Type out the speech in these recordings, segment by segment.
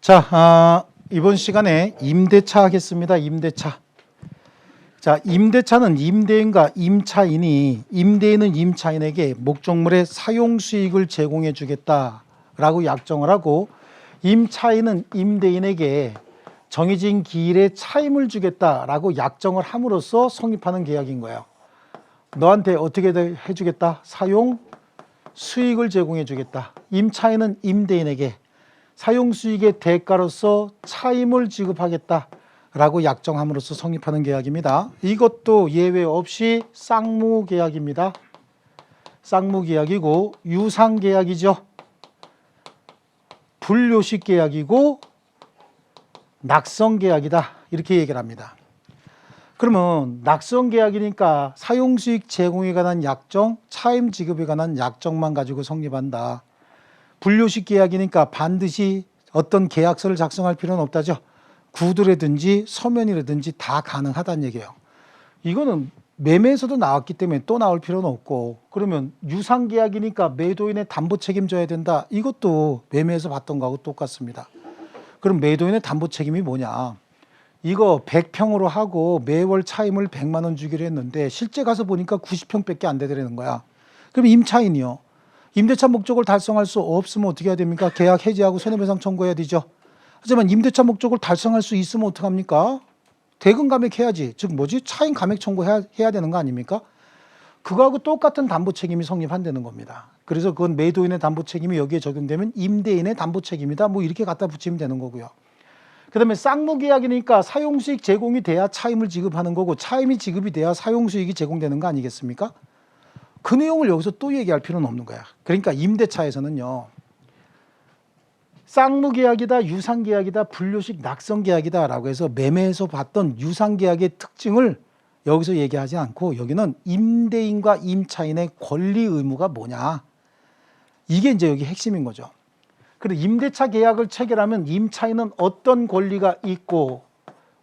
자, 이번 시간에 임대차 하겠습니다. 임대차. 자, 임대차는 임대인과 임차인이 임대인은 임차인에게 목적물의 사용 수익을 제공해 주겠다라고 약정을 하고 임차인은 임대인에게 정해진 기일에 차임을 주겠다라고 약정을 함으로써 성립하는 계약인 거예요. 너한테 어떻게 해주겠다? 사용 수익을 제공해 주겠다. 임차인은 임대인에게 사용 수익의 대가로서 차임을 지급하겠다라고 약정함으로써 성립하는 계약입니다. 이것도 예외 없이 쌍무 계약입니다. 쌍무 계약이고 유상 계약이죠. 불요식 계약이고 낙성 계약이다. 이렇게 얘기를 합니다. 그러면 낙성 계약이니까 사용 수익 제공에 관한 약정, 차임 지급에 관한 약정만 가지고 성립한다. 불요식 계약이니까 반드시 어떤 계약서를 작성할 필요는 없다죠. 구두라든지 서면이라든지 다 가능하다는 얘기예요. 이거는 매매에서도 나왔기 때문에 또 나올 필요는 없고, 그러면 유상 계약이니까 매도인의 담보 책임져야 된다. 이것도 매매에서 봤던 거하고 똑같습니다. 그럼 매도인의 담보 책임이 뭐냐? 이거 100평으로 하고 매월 차임을 100만 원 주기로 했는데 실제 가서 보니까 90평밖에 안 되더라는 거야. 그럼 임차인이요. 임대차 목적을 달성할 수 없으면 어떻게 해야 됩니까? 계약 해지하고 손해배상 청구해야 되죠. 하지만 임대차 목적을 달성할 수 있으면 어떡합니까? 대금 감액해야지. 즉 뭐지? 차임 감액 청구해야 되는 거 아닙니까? 그거하고 똑같은 담보 책임이 성립한다는 겁니다. 그래서 그건 매도인의 담보 책임이 여기에 적용되면 임대인의 담보 책임이다. 뭐 이렇게 갖다 붙이면 되는 거고요. 그다음에 쌍무 계약이니까 사용수익 제공이 돼야 차임을 지급하는 거고 차임이 지급이 돼야 사용수익이 제공되는 거 아니겠습니까? 그 내용을 여기서 또 얘기할 필요는 없는 거야. 그러니까 임대차에서는요. 쌍무 계약이다, 유상 계약이다, 불요식 낙성 계약이다 라고 해서 매매에서 봤던 유상 계약의 특징을 여기서 얘기하지 않고 여기는 임대인과 임차인의 권리 의무가 뭐냐. 이게 이제 여기 핵심인 거죠. 그리고 임대차 계약을 체결하면 임차인은 어떤 권리가 있고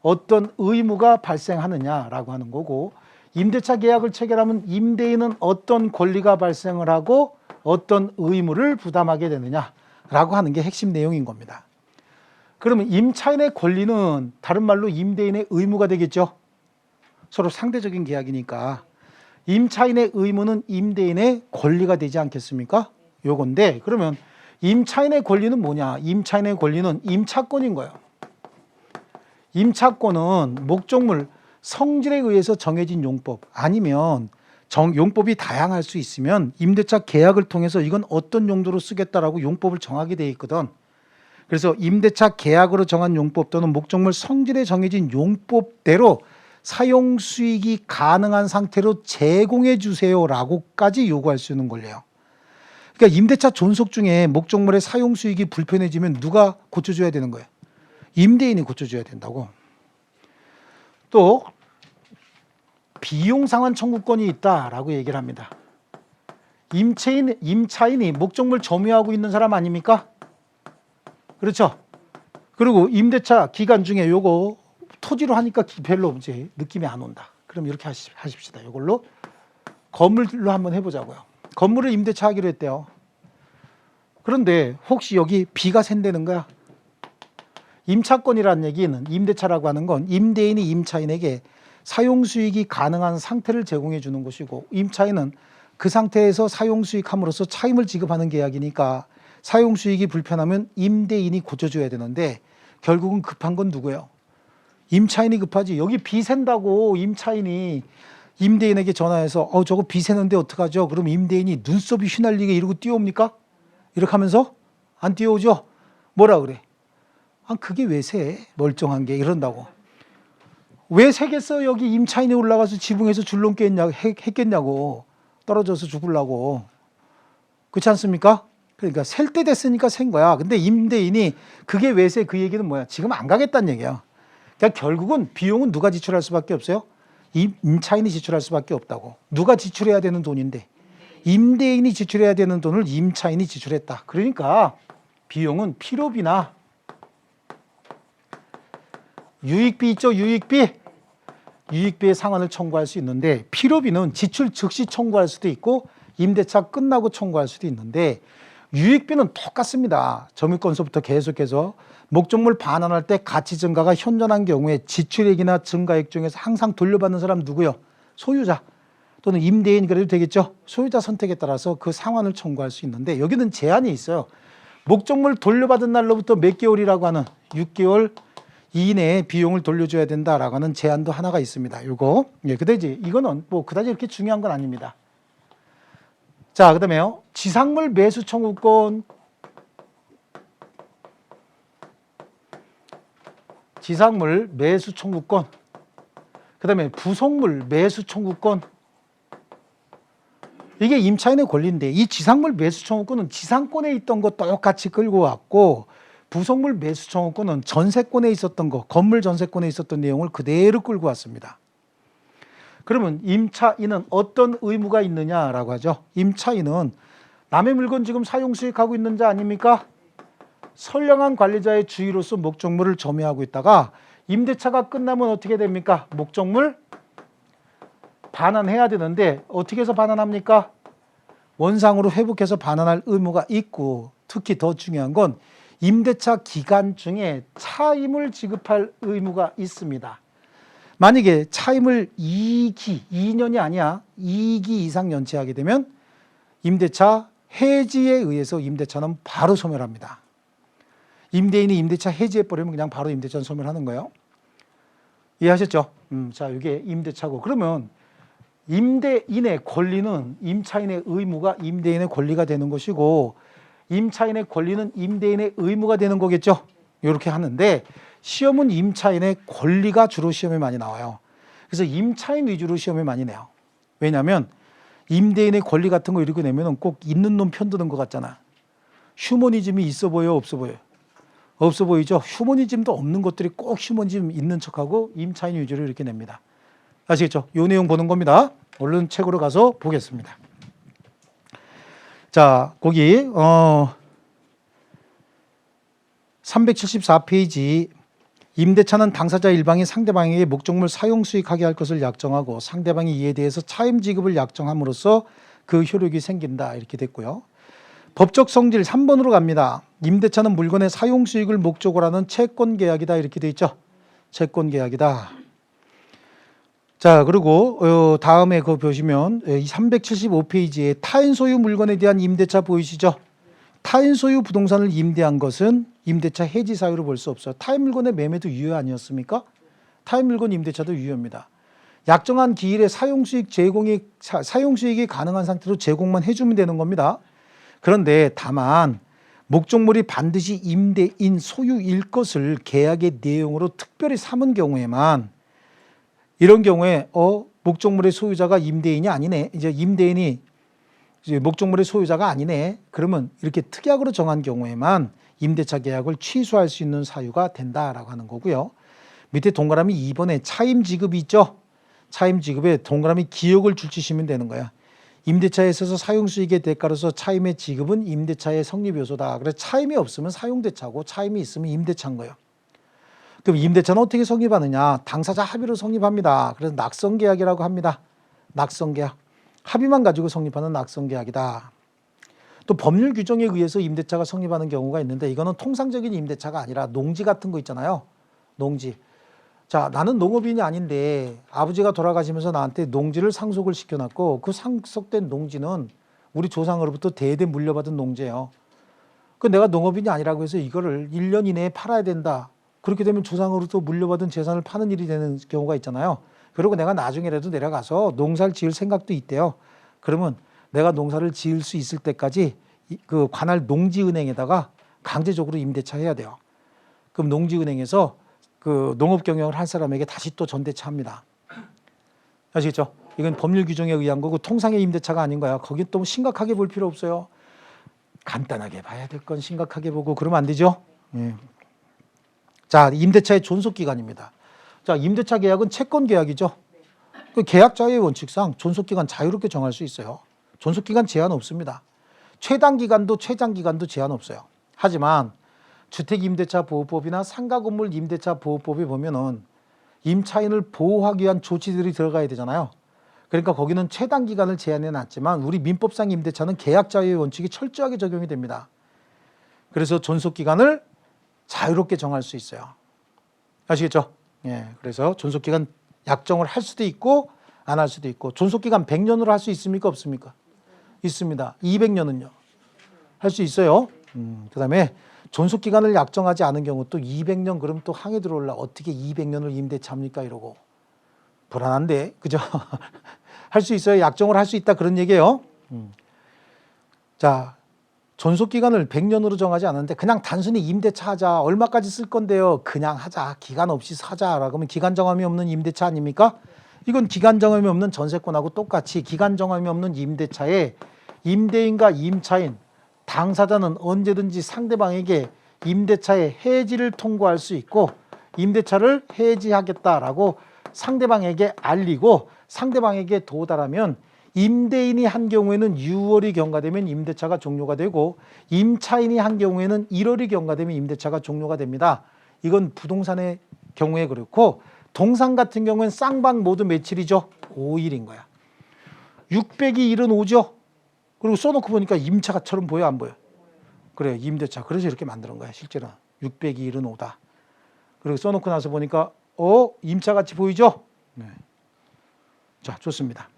어떤 의무가 발생하느냐라고 하는 거고, 임대차 계약을 체결하면 임대인은 어떤 권리가 발생을 하고 어떤 의무를 부담하게 되느냐라고 하는 게 핵심 내용인 겁니다. 그러면 임차인의 권리는 다른 말로 임대인의 의무가 되겠죠. 서로 상대적인 계약이니까 임차인의 의무는 임대인의 권리가 되지 않겠습니까? 요건데, 그러면 임차인의 권리는 뭐냐? 임차인의 권리는 임차권인 거예요. 임차권은 목적물 성질에 의해서 정해진 용법 아니면 용법이 다양할 수 있으면 임대차 계약을 통해서 이건 어떤 용도로 쓰겠다라고 용법을 정하게 돼 있거든. 그래서 임대차 계약으로 정한 용법 또는 목적물 성질에 정해진 용법대로 사용 수익이 가능한 상태로 제공해 주세요라고까지 요구할 수 있는 권리예요. 그러니까 임대차 존속 중에 목적물의 사용 수익이 불편해지면 누가 고쳐줘야 되는 거예요? 임대인이 고쳐줘야 된다고. 또 비용 상환 청구권이 있다라고 얘기를 합니다. 임차인이 목적물 점유하고 있는 사람 아닙니까? 그렇죠? 그리고 임대차 기간 중에 요거 토지로 하니까 별로 이제 느낌이 안 온다. 그럼 이렇게 하십시다. 이걸로 건물로 한번 해보자고요. 건물을 임대차 하기로 했대요. 그런데 혹시 여기 비가 샌다는 거야? 임차권이라는 얘기는, 임대차라고 하는 건 임대인이 임차인에게 사용 수익이 가능한 상태를 제공해 주는 것이고, 임차인은 그 상태에서 사용 수익함으로써 차임을 지급하는 계약이니까 사용 수익이 불편하면 임대인이 고쳐줘야 되는데 결국은 급한 건 누구예요? 임차인이 급하지. 여기 비 샌다고 임차인이 임대인에게 전화해서 저거 비 새는데 어떡하죠? 그럼 임대인이 눈썹이 휘날리게 이러고 뛰어옵니까? 이렇게 하면서 안 뛰어오죠? 뭐라 그래? 그게 왜 새? 멀쩡한 게 이런다고. 왜 새겠어? 여기 임차인이 올라가서 지붕에서 줄넘기 했겠냐고. 떨어져서 죽으려고. 그렇지 않습니까? 그러니까 셀 때 됐으니까 샌 거야. 근데 임대인이 그게 왜 새? 그 얘기는 뭐야? 지금 안 가겠다는 얘기야. 그러니까 결국은 비용은 누가 지출할 수밖에 없어요? 임차인이 지출할 수밖에 없다고. 누가 지출해야 되는 돈인데 임대인이 지출해야 되는 돈을 임차인이 지출했다. 그러니까 비용은 필요비나 유익비 있죠. 유익비의 상환을 청구할 수 있는데, 필요비는 지출 즉시 청구할 수도 있고 임대차 끝나고 청구할 수도 있는데, 유익비는 똑같습니다. 점유권서부터 계속해서 목적물 반환할 때 가치 증가가 현존한 경우에 지출액이나 증가액 중에서 항상 돌려받는 사람 누구요? 소유자 또는 임대인 그래도 되겠죠. 소유자 선택에 따라서 그 상환을 청구할 수 있는데 여기는 제한이 있어요. 목적물 돌려받은 날로부터 몇 개월이라고 하는 6개월 이내에 비용을 돌려줘야 된다라고 하는 제한도 하나가 있습니다. 요거. 예, 그다지 이거는 뭐 그다지 이렇게 중요한 건 아닙니다. 자, 그다음에요. 지상물 매수 청구권. 지상물 매수 청구권. 그다음에 부속물 매수 청구권. 이게 임차인의 권리인데 이 지상물 매수 청구권은 지상권에 있던 거 똑같이 끌고 왔고 부속물 매수 청구권은 전세권에 있었던 거, 건물 전세권에 있었던 내용을 그대로 끌고 왔습니다. 그러면 임차인은 어떤 의무가 있느냐라고 하죠. 임차인은 남의 물건 지금 사용 수익하고 있는 자 아닙니까? 선량한 관리자의 주의로서 목적물을 점유하고 있다가 임대차가 끝나면 어떻게 됩니까? 목적물 반환해야 되는데 어떻게 해서 반환합니까? 원상으로 회복해서 반환할 의무가 있고 특히 더 중요한 건 임대차 기간 중에 차임을 지급할 의무가 있습니다. 만약에 차임을 2년이 아니야 2기 이상 연체하게 되면 임대차 해지에 의해서 임대차는 바로 소멸합니다. 임대인이 임대차 해지해버리면 그냥 바로 임대차는 소멸하는 거예요. 이해하셨죠? 자, 이게 임대차고 그러면 임대인의 권리는 임차인의 의무가 임대인의 권리가 되는 것이고 임차인의 권리는 임대인의 의무가 되는 거겠죠. 이렇게 하는데 시험은 임차인의 권리가 주로 시험에 많이 나와요. 그래서 임차인 위주로 시험에 많이 내요. 왜냐하면 임대인의 권리 같은 거 이렇게 내면 꼭 있는 놈 편드는 것 같잖아. 휴머니즘이 있어 보여 없어 보여? 없어 보이죠. 휴머니즘도 없는 것들이 꼭 휴머니즘 있는 척하고 임차인 위주로 이렇게 냅니다. 아시겠죠? 이 내용 보는 겁니다. 얼른 책으로 가서 보겠습니다. 자, 거기 374페이지 임대차는 당사자 일방이 상대방에게 목적물 사용 수익하게 할 것을 약정하고 상대방이 이에 대해서 차임 지급을 약정함으로써 그 효력이 생긴다 이렇게 됐고요. 법적 성질 3번으로 갑니다. 임대차는 물건의 사용 수익을 목적으로 하는 채권 계약이다 이렇게 돼 있죠. 채권 계약이다. 자, 그리고 다음에 그거 보시면 375페이지에 타인 소유 물건에 대한 임대차 보이시죠? 타인 소유 부동산을 임대한 것은 임대차 해지 사유로 볼 수 없어요. 타인 물건의 매매도 유효 아니었습니까? 타인 물건 임대차도 유효입니다. 약정한 기일에 사용수익이 가능한 상태로 제공만 해주면 되는 겁니다. 그런데 다만 목적물이 반드시 임대인 소유일 것을 계약의 내용으로 특별히 삼은 경우에만 이런 경우에 목적물의 소유자가 임대인이 아니네. 이제 임대인이 이제 목적물의 소유자가 아니네. 그러면 이렇게 특약으로 정한 경우에만 임대차 계약을 취소할 수 있는 사유가 된다라고 하는 거고요. 밑에 동그라미 2번에 차임 지급이 있죠. 차임 지급에 동그라미 기억을 줄치시면 되는 거야. 임대차에 있어서 사용수익의 대가로서 차임의 지급은 임대차의 성립 요소다. 그래서 차임이 없으면 사용대차고 차임이 있으면 임대차인 거예요. 그럼 임대차는 어떻게 성립하느냐? 당사자 합의로 성립합니다. 그래서 낙성계약이라고 합니다. 낙성계약. 합의만 가지고 성립하는 낙성계약이다. 또 법률 규정에 의해서 임대차가 성립하는 경우가 있는데 이거는 통상적인 임대차가 아니라 농지 같은 거 있잖아요. 농지. 자, 나는 농업인이 아닌데 아버지가 돌아가시면서 나한테 농지를 상속을 시켜놨고 그 상속된 농지는 우리 조상으로부터 대대 물려받은 농지예요. 그 내가 농업인이 아니라고 해서 이거를 1년 이내에 팔아야 된다. 그렇게 되면 조상으로부터 물려받은 재산을 파는 일이 되는 경우가 있잖아요. 그리고 내가 나중에라도 내려가서 농사를 지을 생각도 있대요. 그러면 내가 농사를 지을 수 있을 때까지 그 관할 농지은행에다가 강제적으로 임대차 해야 돼요. 그럼 농지은행에서 그 농업 경영을 할 사람에게 다시 또 전대차 합니다. 아시겠죠? 이건 법률 규정에 의한 거고 통상의 임대차가 아닌 거야. 거기 또 심각하게 볼 필요 없어요. 간단하게 봐야 될 건 심각하게 보고 그러면 안 되죠. 예. 자, 임대차의 존속기간입니다. 자, 임대차 계약은 채권 계약이죠. 그 계약자의 원칙상 존속기간 자유롭게 정할 수 있어요. 존속기간 제한 없습니다. 최단기간도 최장기간도 제한 없어요. 하지만 주택임대차보호법이나 상가건물 임대차보호법에 보면은 임차인을 보호하기 위한 조치들이 들어가야 되잖아요. 그러니까 거기는 최단 기간을 제한해 놨지만 우리 민법상 임대차는 계약 자유의 원칙이 철저하게 적용이 됩니다. 그래서 존속 기간을 자유롭게 정할 수 있어요. 아시겠죠? 예. 그래서 존속 기간 약정을 할 수도 있고 안 할 수도 있고, 존속 기간 100년으로 할 수 있습니까? 없습니까? 있습니다. 200년은요? 할 수 있어요. 그다음에 존속 기간을 약정하지 않은 경우 또 200년 그러면 또 항해 들어올라. 어떻게 200년을 임대차입니까? 이러고 불안한데, 그죠? 할 수 있어요. 약정을 할 수 있다 그런 얘기예요. 자, 존속 기간을 100년으로 정하지 않았는데 그냥 단순히 임대차 하자. 얼마까지 쓸 건데요? 그냥 하자. 기간 없이 사자라고 하면 기간 정함이 없는 임대차 아닙니까? 이건 기간 정함이 없는 전세권하고 똑같이 기간 정함이 없는 임대차에 임대인과 임차인, 당사자는 언제든지 상대방에게 임대차의 해지를 통고할 수 있고, 임대차를 해지하겠다라고 상대방에게 알리고 상대방에게 도달하면 임대인이 한 경우에는 6월이 경과되면 임대차가 종료가 되고, 임차인이 한 경우에는 1월이 경과되면 임대차가 종료가 됩니다. 이건 부동산의 경우에 그렇고, 동산 같은 경우는 쌍방 모두 며칠이죠? 5일인 거야. 600이 1은 5죠? 그리고 써놓고 보니까 임차가처럼 보여, 안 보여? 그래, 임대차. 그래서 이렇게 만드는 거야, 실제는. 600이 1은 5다. 그리고 써놓고 나서 보니까 임차같이 보이죠? 네. 자, 좋습니다.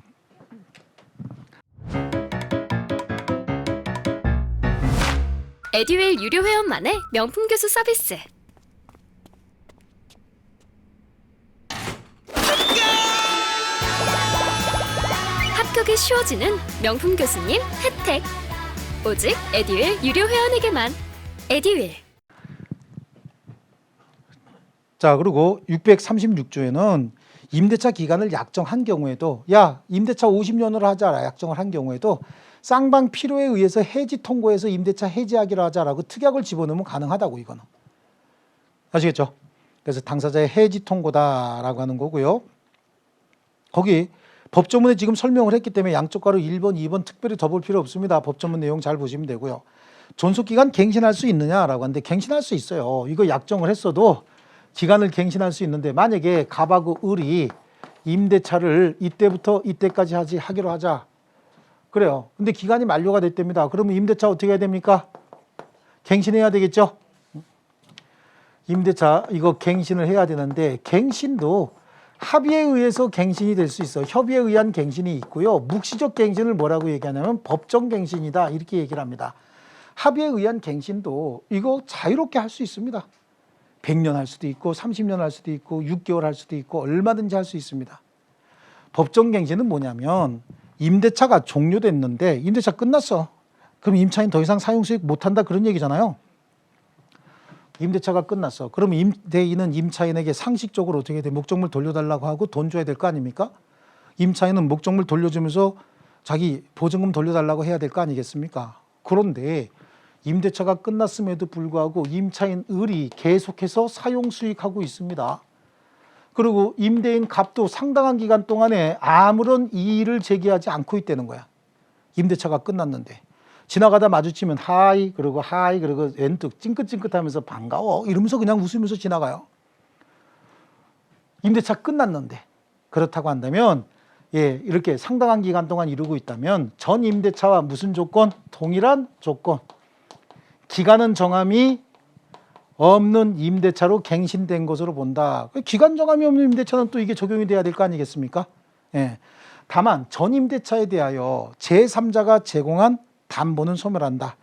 에듀윌 유료 회원만의 명품 교수 서비스. 합격이 쉬워지는 명품 교수님 혜택. 오직 에듀윌 유료 회원에게만. 에듀윌. 자, 그리고 636조에는 임대차 기간을 약정한 경우에도, 야, 임대차 50년으로 하자 약정을 한 경우에도 쌍방 필요에 의해서 해지 통고해서 임대차 해지하기로 하자라고 특약을 집어넣으면 가능하다고, 이거는. 아시겠죠? 그래서 당사자의 해지 통고다라고 하는 거고요. 거기 법조문에 지금 설명을 했기 때문에 양쪽 가로 1번, 2번 특별히 더 볼 필요 없습니다. 법조문 내용 잘 보시면 되고요. 존속기간 갱신할 수 있느냐라고 하는데 갱신할 수 있어요. 이거 약정을 했어도 기간을 갱신할 수 있는데, 만약에 갑하고 을이 임대차를 이때부터 이때까지 하기로 하자. 그래요. 근데 기간이 만료가 됐답니다. 그러면 임대차 어떻게 해야 됩니까? 갱신해야 되겠죠? 임대차 이거 갱신을 해야 되는데, 갱신도 합의에 의해서 갱신이 될 수 있어. 협의에 의한 갱신이 있고요. 묵시적 갱신을 뭐라고 얘기하냐면 법정 갱신이다, 이렇게 얘기를 합니다. 합의에 의한 갱신도 이거 자유롭게 할 수 있습니다. 100년 할 수도 있고 30년 할 수도 있고 6개월 할 수도 있고 얼마든지 할 수 있습니다. 법정 갱신은 뭐냐면, 임대차가 종료됐는데 임대차 끝났어. 그럼 임차인 더 이상 사용수익 못한다, 그런 얘기잖아요. 임대차가 끝났어. 그럼 임대인은 임차인에게 상식적으로 어떻게 돼? 목적물 돌려달라고 하고 돈 줘야 될 거 아닙니까? 임차인은 목적물 돌려주면서 자기 보증금 돌려달라고 해야 될 거 아니겠습니까? 그런데 임대차가 끝났음에도 불구하고 임차인 을이 계속해서 사용수익하고 있습니다. 그리고 임대인 갑도 상당한 기간 동안에 아무런 이의를 제기하지 않고 있다는 거야. 임대차가 끝났는데. 지나가다 마주치면 하이 그러고 왼뚝 찡긋찡긋하면서 반가워 이러면서 그냥 웃으면서 지나가요. 임대차 끝났는데. 그렇다고 한다면, 예, 이렇게 상당한 기간 동안 이루고 있다면 전 임대차와 무슨 조건? 동일한 조건. 기간은 정함이 없는 임대차로 갱신된 것으로 본다. 기간 정함이 없는 임대차는 또 이게 적용이 돼야 될 거 아니겠습니까? 예. 다만 전 임대차에 대하여 제3자가 제공한 담보는 소멸한다.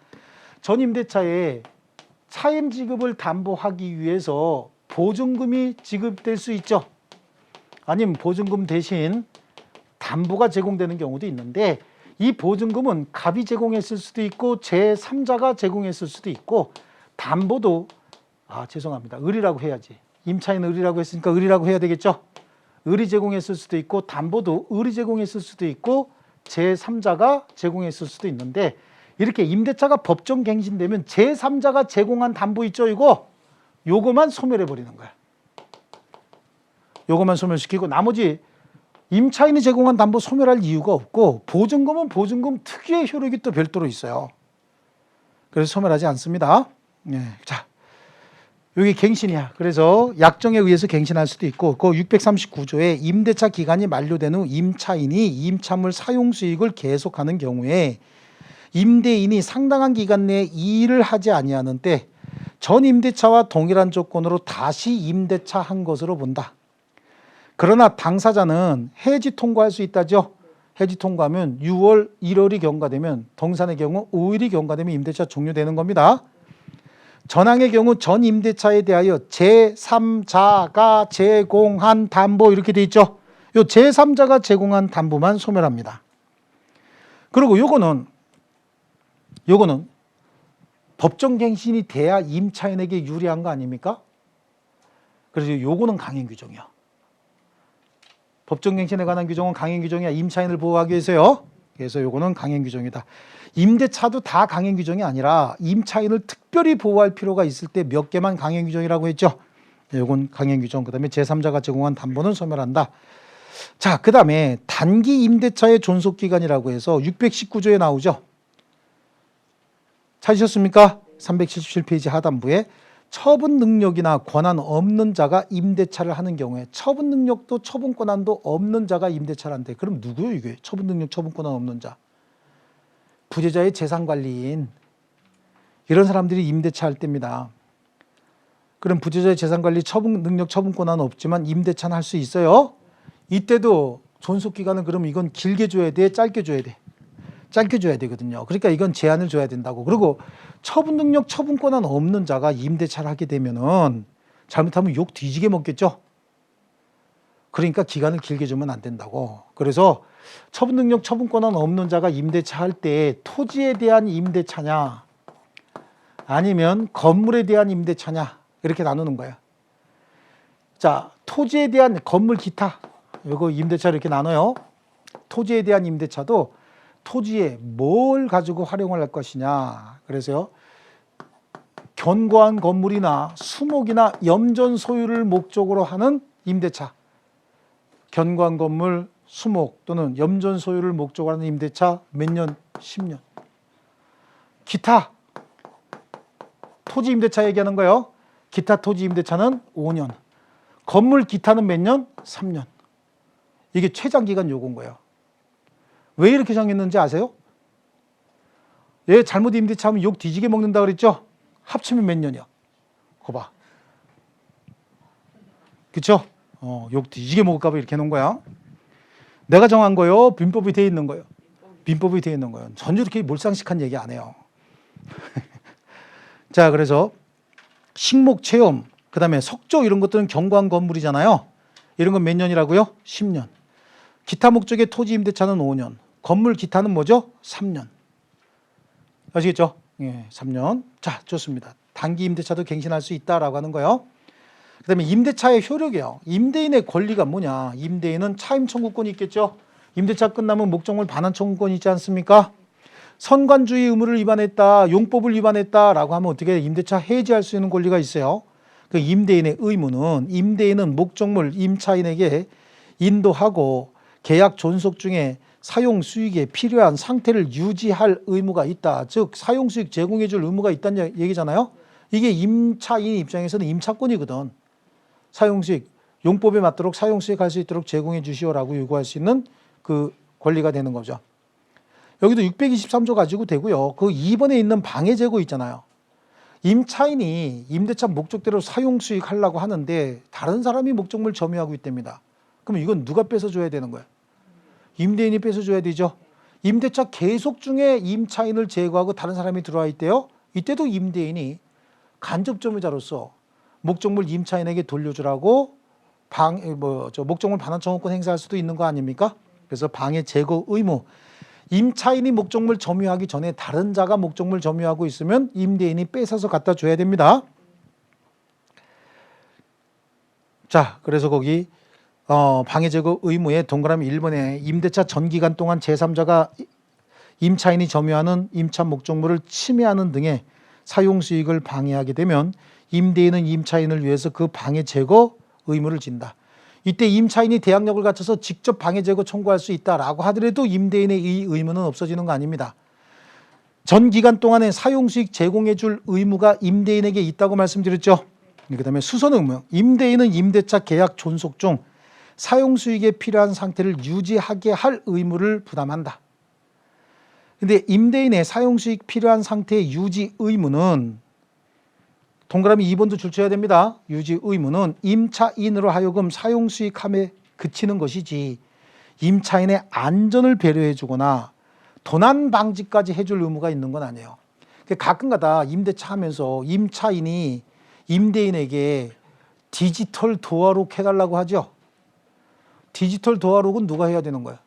전 임대차에 차임 지급을 담보하기 위해서 보증금이 지급될 수 있죠. 아니면 보증금 대신 담보가 제공되는 경우도 있는데, 이 보증금은 갑이 제공했을 수도 있고 제3자가 제공했을 수도 있고, 담보도 죄송합니다. 을이라고 해야지. 임차인 을이라고 했으니까 을이라고 해야 되겠죠. 을이 제공했을 수도 있고 담보도 을이 제공했을 수도 있고 제3자가 제공했을 수도 있는데, 이렇게 임대차가 법정 갱신되면 제3자가 제공한 담보 있죠, 요거만 소멸해 버리는 거야. 요거만 소멸시키고 나머지 임차인이 제공한 담보 소멸할 이유가 없고, 보증금은 보증금 특유의 효력이 또 별도로 있어요. 그래서 소멸하지 않습니다. 자, 여기 갱신이야. 그래서 약정에 의해서 갱신할 수도 있고, 그 639조에 임대차 기간이 만료된 후 임차인이 임차물 사용 수익을 계속하는 경우에 임대인이 상당한 기간 내에 이 일을 하지 아니하는 때 전 임대차와 동일한 조건으로 다시 임대차 한 것으로 본다. 그러나 당사자는 해지 통과할 수 있다죠. 해지 통과하면 6월, 1월이 경과되면, 동산의 경우 5일이 경과되면 임대차 종료되는 겁니다. 전항의 경우 전 임대차에 대하여 제3자가 제공한 담보 이렇게 돼 있죠. 요 제3자가 제공한 담보만 소멸합니다. 그리고 요거는 법정 갱신이 돼야 임차인에게 유리한 거 아닙니까? 그래서 요거는 강행 규정이야. 법정 갱신에 관한 규정은 강행 규정이야. 임차인을 보호하기 위해서요. 그래서 요거는 강행 규정이다. 임대차도 다 강행 규정이 아니라 임차인을 특별히 보호할 필요가 있을 때 몇 개만 강행 규정이라고 했죠. 요건 강행 규정. 그다음에 제3자가 제공한 담보는 소멸한다. 자, 그다음에 단기 임대차의 존속 기간이라고 해서 619조에 나오죠. 찾으셨습니까? 377페이지 하단부에 처분 능력이나 권한 없는 자가 임대차를 하는 경우에, 처분 능력도 처분 권한도 없는 자가 임대차를 한대. 그럼 누구요 이게? 처분 능력, 처분 권한 없는 자. 부재자의 재산관리인, 이런 사람들이 임대차 할 때입니다. 그럼 부재자의 재산관리, 처분 능력, 처분 권한은 없지만 임대차는 할 수 있어요. 이때도 존속기간은 그럼 이건 길게 줘야 돼, 짧게 줘야 돼? 짧게 줘야 되거든요. 그러니까 이건 제한을 줘야 된다고. 그리고 처분 능력, 처분 권한 없는 자가 임대차를 하게 되면은 잘못하면 욕 뒤지게 먹겠죠. 그러니까 기간을 길게 주면 안 된다고. 그래서 처분 능력, 처분 권한 없는 자가 임대차 할 때 토지에 대한 임대차냐 아니면 건물에 대한 임대차냐 이렇게 나누는 거야. 자, 토지에 대한 건물 기타, 이거 임대차 이렇게 나눠요. 토지에 대한 임대차도 토지에 뭘 가지고 활용을 할 것이냐. 그래서요, 견고한 건물이나 수목이나 염전 소유를 목적으로 하는 임대차, 견고한 건물, 수목 또는 염전 소유를 목적으로 하는 임대차 몇 년? 10년. 기타 토지 임대차 얘기하는 거예요. 기타 토지 임대차는 5년. 건물 기타는 몇 년? 3년. 이게 최장기간 요구인 거예요. 왜 이렇게 정했는지 아세요? 얘 잘못 임대차하면 욕 뒤지게 먹는다 그랬죠? 합치면 몇 년이야? 그거 봐. 그쵸? 욕 뒤지게 먹을까 봐 이렇게 해놓은 거야. 내가 정한 거요? 민법이 돼 있는 거예요. 민법이 돼 있는 거예요. 전혀 이렇게 몰상식한 얘기 안 해요. 자, 그래서 식목 체험, 그 다음에 석조 이런 것들은 견고한 건물이잖아요. 이런 건 몇 년이라고요? 10년. 기타 목적의 토지 임대차는 5년. 건물 기타는 뭐죠? 3년. 아시겠죠? 예, 3년. 자, 좋습니다. 단기 임대차도 갱신할 수 있다라고 하는 거예요. 그 다음에 임대차의 효력이에요. 임대인의 권리가 뭐냐? 임대인은 차임 청구권이 있겠죠? 임대차 끝나면 목적물 반환 청구권이 있지 않습니까? 선관주의 의무를 위반했다, 용법을 위반했다라고 하면 어떻게 임대차 해지할 수 있는 권리가 있어요. 그 임대인의 의무는 임대인은 목적물 임차인에게 인도하고 계약 존속 중에 사용 수익에 필요한 상태를 유지할 의무가 있다. 즉 사용 수익 제공해 줄 의무가 있다는 얘기잖아요. 이게 임차인 입장에서는 임차권이거든. 사용 수익, 용법에 맞도록 사용 수익 할 수 있도록 제공해 주시오라고 요구할 수 있는 그 권리가 되는 거죠. 여기도 623조 가지고 되고요. 그 2번에 있는 방해 제거 있잖아요. 임차인이 임대차 목적대로 사용 수익 하려고 하는데 다른 사람이 목적물 점유하고 있답니다. 그럼 이건 누가 뺏어줘야 되는 거야? 임대인이 뺏어줘야 되죠. 임대차 계속 중에 임차인을 제거하고 다른 사람이 들어와 있대요. 이때도 임대인이 간접 점유자로서 목적물 임차인에게 돌려주라고 목적물 반환 청구권 행사할 수도 있는 거 아닙니까? 그래서 방해 제거 의무. 임차인이 목적물 점유하기 전에 다른 자가 목적물 점유하고 있으면 임대인이 뺏어서 갖다 줘야 됩니다. 자, 그래서 거기 방해 제거 의무에 동그라미 1번에 임대차 전기간 동안 제3자가 임차인이 점유하는 임차 목적물을 침해하는 등의 사용 수익을 방해하게 되면 임대인은 임차인을 위해서 그 방해 제거 의무를 진다. 이때 임차인이 대항력을 갖춰서 직접 방해 제거 청구할 수 있다라고 하더라도 임대인의 이 의무는 없어지는 거 아닙니다. 전 기간 동안에 사용 수익 제공해 줄 의무가 임대인에게 있다고 말씀드렸죠. 그다음에 수선 의무. 임대인은 임대차 계약 존속 중 사용 수익에 필요한 상태를 유지하게 할 의무를 부담한다. 근데 임대인의 사용 수익 필요한 상태의 유지 의무는 동그라미 2번도 줄쳐야 됩니다. 유지 의무는 임차인으로 하여금 사용 수익함에 그치는 것이지 임차인의 안전을 배려해 주거나 도난 방지까지 해줄 의무가 있는 건 아니에요. 가끔가다 임대차 하면서 임차인이 임대인에게 디지털 도어록 해달라고 하죠. 디지털 도어록은 누가 해야 되는 거야?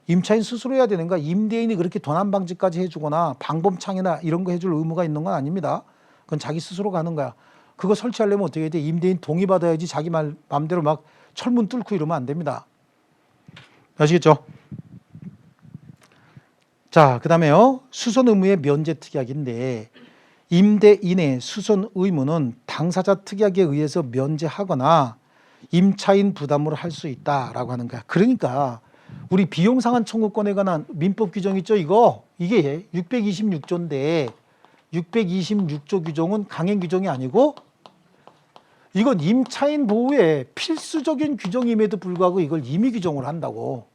임차인 스스로 해야 되는 거야. 임대인이 그렇게 도난 방지까지 해주거나 방범창이나 이런 거 해줄 의무가 있는 건 아닙니다. 그건 자기 스스로 가는 거야. 그거 설치하려면 어떻게 해야 돼? 임대인 동의 받아야지. 자기 마음대로 막 철문 뚫고 이러면 안 됩니다. 아시겠죠? 자, 그 다음에요. 수선 의무의 면제 특약인데 임대인의 수선 의무는 당사자 특약에 의해서 면제하거나 임차인 부담으로 할 수 있다라고 하는 거야. 그러니까 우리 비용 상한 청구권에 관한 민법 규정 있죠, 이게 626조인데 626조 규정은 강행 규정이 아니고 이건 임차인 보호에 필수적인 규정임에도 불구하고 이걸 임의 규정을 한다고.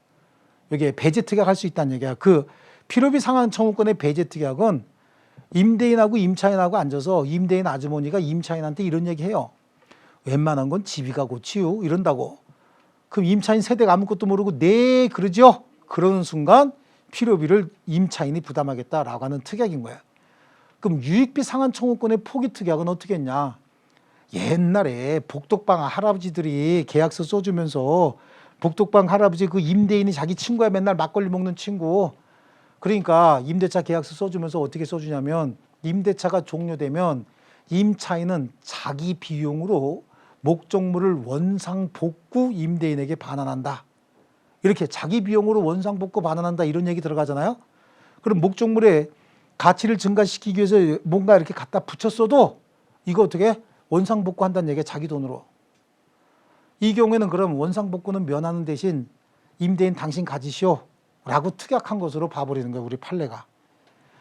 여기에 배제 특약할 수 있다는 얘기야. 그 필요비 상한 청구권의 배제 특약은 임대인하고 임차인하고 앉아서 임대인 아주머니가 임차인한테 이런 얘기해요. 웬만한 건 집이가 고치요 이런다고. 그럼 임차인 세대가 아무것도 모르고 네 그러죠. 그러는 순간 필요비를 임차인이 부담하겠다라고 하는 특약인 거야. 그럼 유익비 상한 청구권의 포기 특약은 어떻게 했냐. 옛날에 복덕방 할아버지들이 계약서 써주면서 복덕방 할아버지 그 임대인이 자기 친구야. 맨날 막걸리 먹는 친구. 그러니까 임대차 계약서 써주면서 어떻게 써주냐면 임대차가 종료되면 임차인은 자기 비용으로 목적물을 원상복구 임대인에게 반환한다. 이렇게 자기 비용으로 원상복구 반환한다 이런 얘기 들어가잖아요. 그럼 목적물의 가치를 증가시키기 위해서 뭔가 이렇게 갖다 붙였어도 이거 어떻게 원상복구 한다는 얘기야. 자기 돈으로. 이 경우에는 그럼 원상복구는 면하는 대신 임대인 당신 가지시오 라고 특약한 것으로 봐버리는 거예요. 우리 판례가.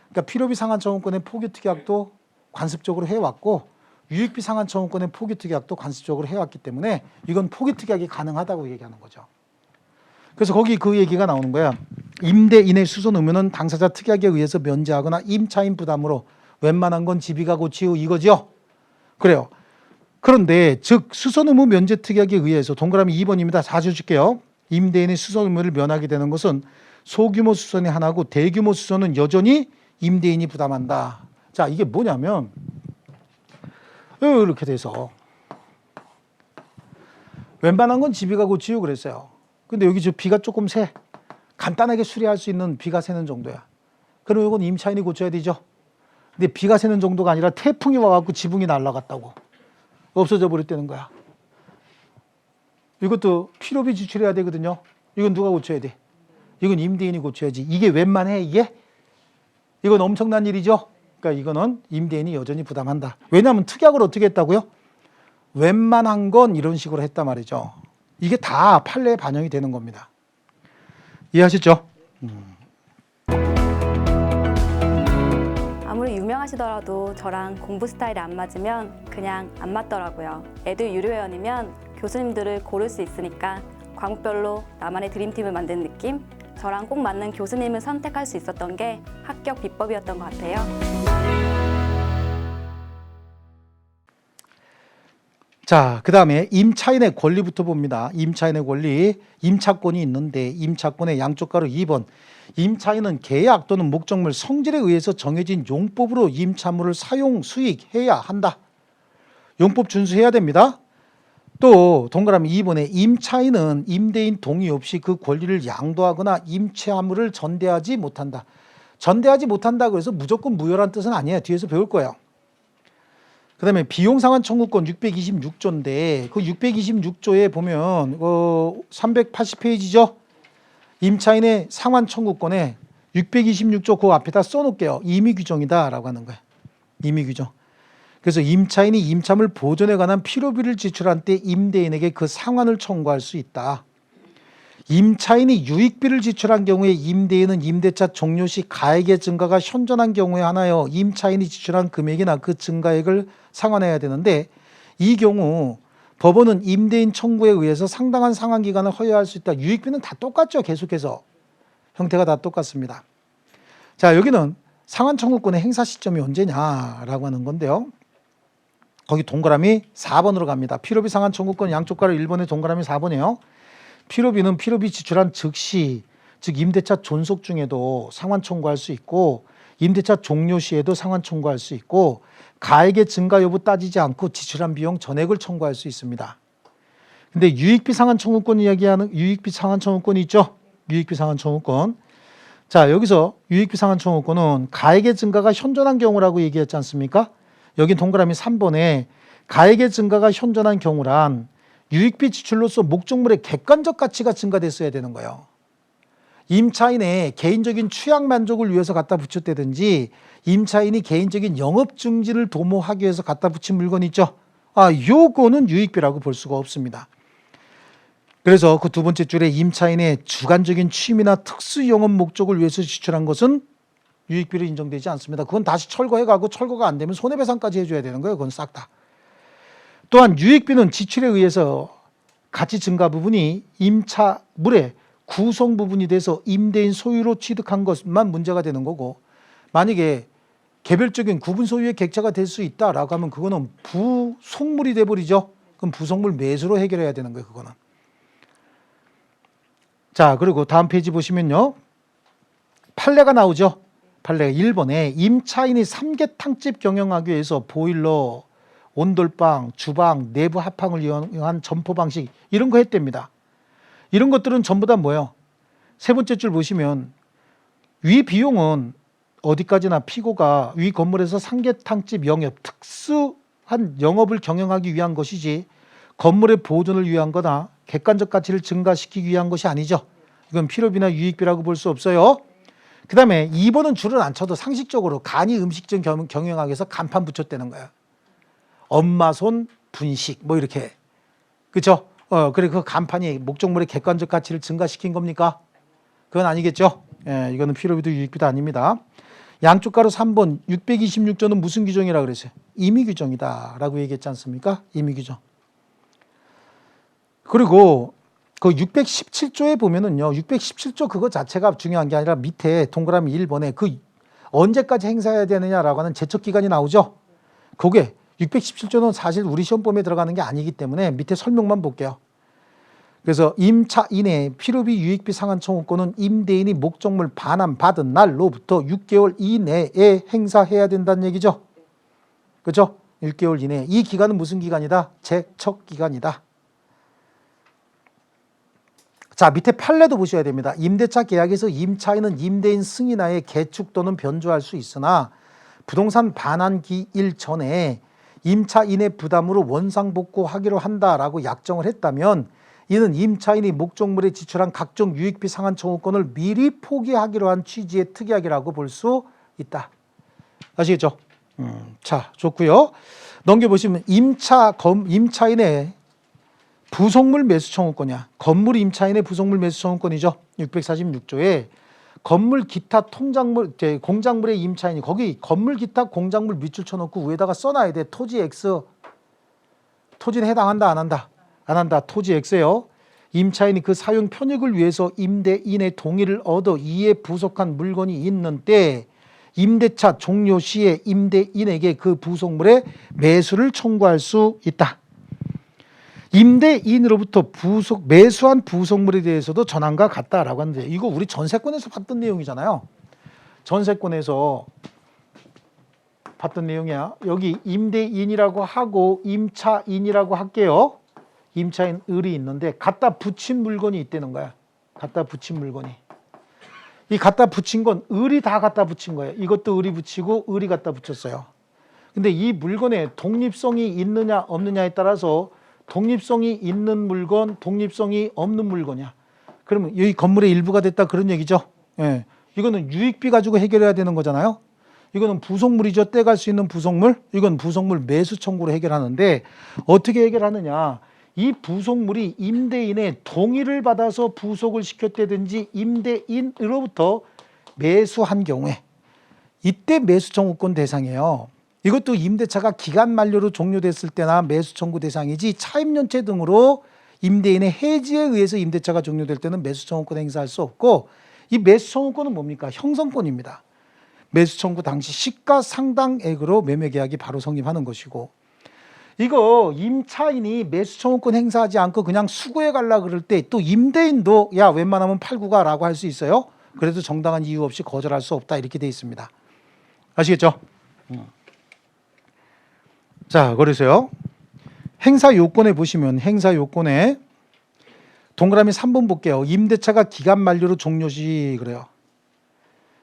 그러니까 필요비 상한 청구권의 포기 특약도 관습적으로 해왔고 유익비 상한 청구권의 포기 특약도 관습적으로 해왔기 때문에 이건 포기 특약이 가능하다고 얘기하는 거죠. 그래서 거기 그 얘기가 나오는 거야. 임대인의 수선 의무는 당사자 특약에 의해서 면제하거나 임차인 부담으로 웬만한 건 집이가 고치요 이거죠. 그래요. 그런데 즉 수선 의무 면제 특약에 의해서 동그라미 2번입니다. 4주 줄게요. 임대인의 수선 의무를 면하게 되는 것은 소규모 수선이 하나고 대규모 수선은 여전히 임대인이 부담한다. 자, 이게 뭐냐면 이렇게 돼서 웬만한 건 집이가 고치요 그랬어요. 근데 여기 저 비가 조금 새. 간단하게 수리할 수 있는 비가 새는 정도야. 그럼 이건 임차인이 고쳐야 되죠. 근데 비가 새는 정도가 아니라 태풍이 와갖고 지붕이 날아갔다고. 없어져 버렸다는 거야. 이것도 필요비 지출해야 되거든요. 이건 누가 고쳐야 돼? 이건 임대인이 고쳐야지. 이게 웬만해 이게? 이건 엄청난 일이죠. 그러니까 이거는 임대인이 여전히 부담한다. 왜냐하면 특약을 어떻게 했다고요? 웬만한 건 이런 식으로 했단 말이죠. 이게 다 판례에 반영이 되는 겁니다. 이해하셨죠? 아무리 유명하시더라도 저랑 공부 스타일이 안 맞으면 그냥 안 맞더라고요. 애들 유료회원이면 교수님들을 고를 수 있으니까 과목별로 나만의 드림팀을 만든 느낌? 저랑 꼭 맞는 교수님을 선택할 수 있었던 게 합격 비법이었던 것 같아요. 자, 그 다음에 임차인의 권리부터 봅니다. 임차인의 권리, 임차권이 있는데 임차권의 양쪽 가로 2번. 임차인은 계약 또는 목적물 성질에 의해서 정해진 용법으로 임차물을 사용, 수익해야 한다. 용법 준수해야 됩니다. 또 동그라미 2번에 임차인은 임대인 동의 없이 그 권리를 양도하거나 임차물을 전대하지 못한다. 전대하지 못한다 그래서 무조건 무효란 뜻은 아니에요. 뒤에서 배울 거예요. 그 다음에 비용상한 청구권 626조인데 그 626조에 보면 380페이지죠. 임차인의 상환 청구권에 626조 그 앞에다 써놓을게요. 임의 규정이다 라고 하는 거예요. 임의 규정. 그래서 임차인이 임차물 보존에 관한 필요비를 지출한 때 임대인에게 그 상환을 청구할 수 있다. 임차인이 유익비를 지출한 경우에 임대인은 임대차 종료 시 가액의 증가가 현존한 경우에 하나여 임차인이 지출한 금액이나 그 증가액을 상환해야 되는데 이 경우 법원은 임대인 청구에 의해서 상당한 상환 기간을 허용할 수 있다. 유익비는 다 똑같죠. 계속해서 형태가 다 똑같습니다. 자, 여기는 상환 청구권의 행사 시점이 언제냐라고 하는 건데요. 거기 동그라미 4번으로 갑니다. 필요비 상환 청구권 양쪽 가로 1번에 동그라미 4번이에요. 필요비는 필요비 지출한 즉시, 즉 임대차 존속 중에도 상환 청구할 수 있고 임대차 종료 시에도 상환 청구할 수 있고 가액의 증가 여부 따지지 않고 지출한 비용 전액을 청구할 수 있습니다. 근데 유익비 상환 청구권 이야기하는 유익비 상환 청구권이 있죠. 유익비 상환 청구권. 자, 여기서 유익비 상환 청구권은 가액의 증가가 현존한 경우라고 얘기했지 않습니까? 여기 동그라미 3번에 가액의 증가가 현존한 경우란 유익비 지출로서 목적물의 객관적 가치가 증가됐어야 되는 거예요. 임차인의 개인적인 취향 만족을 위해서 갖다 붙였다든지 임차인이 개인적인 영업 증진을 도모하기 위해서 갖다 붙인 물건 있죠. 요거는 유익비라고 볼 수가 없습니다. 그래서 그 두 번째 줄에 임차인의 주관적인 취미나 특수 영업 목적을 위해서 지출한 것은 유익비로 인정되지 않습니다. 그건 다시 철거해가고 철거가 안 되면 손해배상까지 해줘야 되는 거예요. 그건 싹 다. 또한 유익비는 지출에 의해서 가치 증가 부분이 임차물의 구성 부분이 돼서 임대인 소유로 취득한 것만 문제가 되는 거고 만약에 개별적인 구분 소유의 객체가 될 수 있다라고 하면 그거는 부속물이 돼버리죠. 그럼 부속물 매수로 해결해야 되는 거예요. 그거는. 자, 그리고 다음 페이지 보시면요. 판례가 나오죠. 판례 1번에 임차인이 삼계탕집 경영하기 위해서 보일러, 온돌방, 주방, 내부 합항을 이용한 점포 방식 이런 거 했답니다. 이런 것들은 전부 다 뭐예요? 세 번째 줄 보시면 위 비용은 어디까지나 피고가 위 건물에서 삼계탕집 영업, 특수한 영업을 경영하기 위한 것이지 건물의 보존을 위한 거나 객관적 가치를 증가시키기 위한 것이 아니죠. 이건 필요비나 유익비라고 볼 수 없어요. 그 다음에 2번은 줄을 안 쳐도 상식적으로 간이 음식점 경영하기 위해서 간판 붙였다는 거예요. 엄마 손 분식 뭐 이렇게. 그렇죠? 그리고 그 간판이 목적물의 객관적 가치를 증가시킨 겁니까? 그건 아니겠죠. 예, 이거는 필요비도 유익비도 아닙니다. 양쪽 가로 3번 626조는 무슨 규정이라고 그랬어요? 임의 규정이다 라고 얘기했지 않습니까? 임의 규정. 그리고 그 617조에 보면은요, 617조 그거 자체가 중요한 게 아니라 밑에 동그라미 1번에 그 언제까지 행사해야 되느냐라고 하는 제척기간이 나오죠. 그게 617조는 사실 우리 시험범위에 들어가는 게 아니기 때문에 밑에 설명만 볼게요. 그래서 임차인의 필요비 유익비 상환 청구권은 임대인이 목적물 반환 받은 날로부터 6개월 이내에 행사해야 된다는 얘기죠. 그렇죠? 6개월 이내. 이 기간은 무슨 기간이다? 제척기간이다. 자, 밑에 판례도 보셔야 됩니다. 임대차 계약에서 임차인은 임대인 승인하에 개축 또는 변조할 수 있으나 부동산 반환 기일 전에 임차인의 부담으로 원상복구하기로 한다라고 약정을 했다면 이는 임차인이 목적물에 지출한 각종 유익비 상환 청구권을 미리 포기하기로 한 취지의 특약이라고 볼 수 있다. 아시겠죠? 자, 좋고요. 넘겨보시면 임차인의 부속물 매수 청구권이야. 건물 임차인의 부속물 매수 청구권이죠. 646조에 건물 기타 통작물, 공작물의 임차인이 거기 건물 기타 공작물 밑줄 쳐놓고 위에다가 써놔야 돼. 토지 X. 토지는 해당한다 안 한다? 안 한다. 토지 X예요. 임차인이 그 사용 편익을 위해서 임대인의 동의를 얻어 이에 부속한 물건이 있는 때 임대차 종료 시에 임대인에게 그 부속물의 매수를 청구할 수 있다. 임대인으로부터 매수한 부속물에 대해서도 전환과 같다라고 하는데 이거 우리 전세권에서 봤던 내용이잖아요. 전세권에서 봤던 내용이야. 여기 임대인이라고 하고 임차인이라고 할게요. 임차인 을이 있는데 갖다 붙인 물건이 있다는 거야. 갖다 붙인 물건이. 이 갖다 붙인 건 을이 다 갖다 붙인 거예요. 이것도 을이 붙이고 을이 갖다 붙였어요. 근데 이 물건에 독립성이 있느냐 없느냐에 따라서 독립성이 있는 물건, 독립성이 없는 물건이야. 그러면 이 건물의 일부가 됐다 그런 얘기죠. 예. 이거는 유익비 가지고 해결해야 되는 거잖아요. 이거는 부속물이죠. 떼갈 수 있는 부속물. 이건 부속물 매수 청구로 해결하는데 어떻게 해결하느냐. 이 부속물이 임대인의 동의를 받아서 부속을 시켰다든지 임대인으로부터 매수한 경우에 이때 매수 청구권 대상이에요. 이것도 임대차가 기간 만료로 종료됐을 때나 매수 청구 대상이지 차입연체 등으로 임대인의 해지에 의해서 임대차가 종료될 때는 매수 청구권 행사할 수 없고, 이 매수 청구권은 뭡니까? 형성권입니다. 매수 청구 당시 시가 상당액으로 매매 계약이 바로 성립하는 것이고, 이거 임차인이 매수 청구권 행사하지 않고 그냥 수거해 갈라 그럴 때 또 임대인도 야 웬만하면 팔고 가라고 할 수 있어요. 그래도 정당한 이유 없이 거절할 수 없다 이렇게 돼 있습니다. 아시겠죠? 자, 그래서요. 행사 요건에 보시면 행사 요건에 동그라미 3번 볼게요. 임대차가 기간 만료로 종료 시 그래요.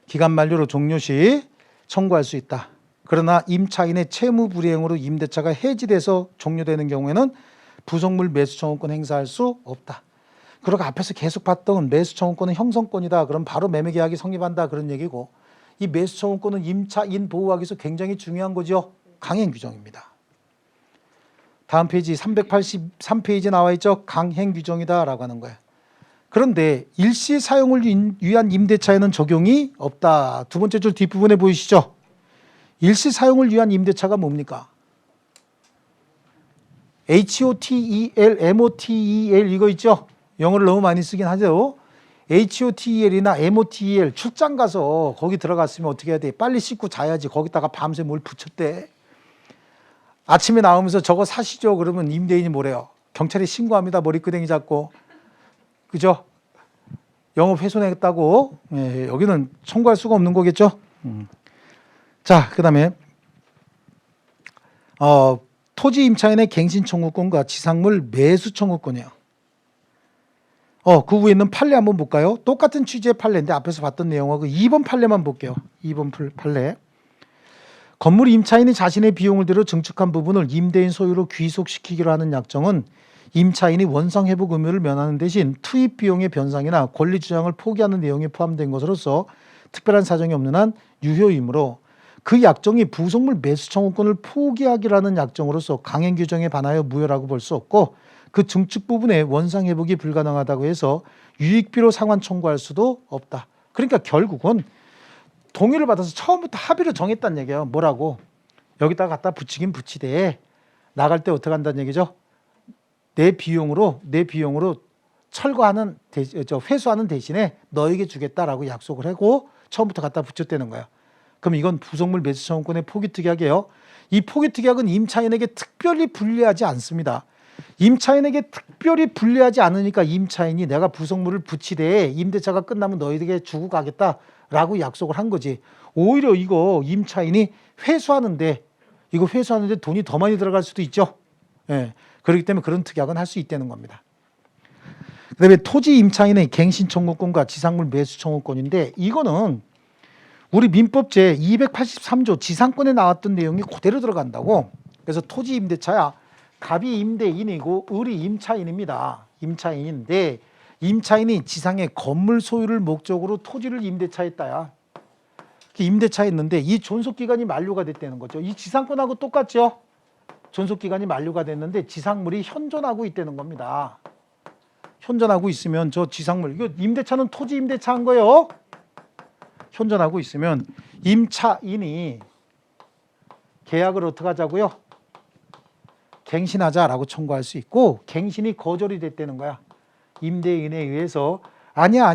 기간 만료로 종료 시 청구할 수 있다. 그러나 임차인의 채무 불이행으로 임대차가 해지돼서 종료되는 경우에는 부속물 매수 청구권 행사할 수 없다. 그리고 앞에서 계속 봤던 매수 청구권은 형성권이다. 그럼 바로 매매 계약이 성립한다 그런 얘기고, 이 매수 청구권은 임차인 보호하기 위해서 굉장히 중요한 거죠. 강행 규정입니다. 다음 페이지 383페이지에 나와 있죠. 강행 규정이다라고 하는 거예요. 그런데 일시 사용을 위한 임대차에는 적용이 없다. 두 번째 줄 뒷부분에 보이시죠? 일시 사용을 위한 임대차가 뭡니까? HOTEL, MOTEL 이거 있죠? 영어를 너무 많이 쓰긴 하죠. HOTEL이나 MOTEL 출장 가서 거기 들어갔으면 어떻게 해야 돼? 빨리 씻고 자야지. 거기다가 밤새 뭘 붙였대. 아침에 나오면서 저거 사시죠? 그러면 임대인이 뭐래요? 경찰에 신고합니다. 머리끄댕이 잡고. 그죠? 영업 훼손했다고. 예, 여기는 청구할 수가 없는 거겠죠? 자, 그 다음에 토지 임차인의 갱신 청구권과 지상물 매수 청구권이요. 그 위에 있는 판례 한번 볼까요? 똑같은 취지의 판례인데 앞에서 봤던 내용하고 2번 판례만 볼게요. 2번 판례. 건물 임차인이 자신의 비용을 들여 증축한 부분을 임대인 소유로 귀속시키기로 하는 약정은 임차인이 원상 회복 의무를 면하는 대신 투입 비용의 변상이나 권리 주장을 포기하는 내용이 포함된 것으로서 특별한 사정이 없는 한 유효이므로 그 약정이 부속물 매수 청구권을 포기하기라는 약정으로서 강행 규정에 반하여 무효라고 볼 수 없고, 그 증축 부분에 원상 회복이 불가능하다고 해서 유익비로 상환 청구할 수도 없다. 그러니까 결국은 동의를 받아서 처음부터 합의를 정했다는 얘기예요. 뭐라고? 여기다가 갖다 붙이긴 붙이되 나갈 때 어떻게 한다는 얘기죠? 내 비용으로 철거하는 회수하는 대신에 너에게 주겠다라고 약속을 하고 처음부터 갖다 붙였다는 거예요. 그럼 이건 부속물 매수 청구권의 포기특약이에요. 이 포기특약은 임차인에게 특별히 불리하지 않습니다. 임차인에게 특별히 불리하지 않으니까 임차인이 내가 부속물을 붙이되 임대차가 끝나면 너희에게 주고 가겠다라고 약속을 한 거지. 오히려 이거 임차인이 회수하는데 돈이 더 많이 들어갈 수도 있죠. 예. 그렇기 때문에 그런 특약은 할 수 있다는 겁니다. 그다음에 토지 임차인의 갱신 청구권과 지상물 매수 청구권인데 이거는 우리 민법 제 283조 지상권에 나왔던 내용이 그대로 들어간다고. 그래서 토지 임대차야 갑이 임대인이고 을이 임차인입니다. 임차인인데 임차인이 지상의 건물 소유를 목적으로 토지를 임대차했다야. 임대차했는데 이 존속기간이 만료가 됐다는 거죠. 이 지상권하고 똑같죠. 존속기간이 만료가 됐는데 지상물이 현존하고 있다는 겁니다. 현존하고 있으면 저 지상물, 이거 임대차는 토지 임대차한 거예요. 현존하고 있으면 임차인이 계약을 어떻게 하자고요? 갱신하자라고 청구할 수 있고, 갱신이 거절이 됐다는 거야. 임대인에 의해서 아니야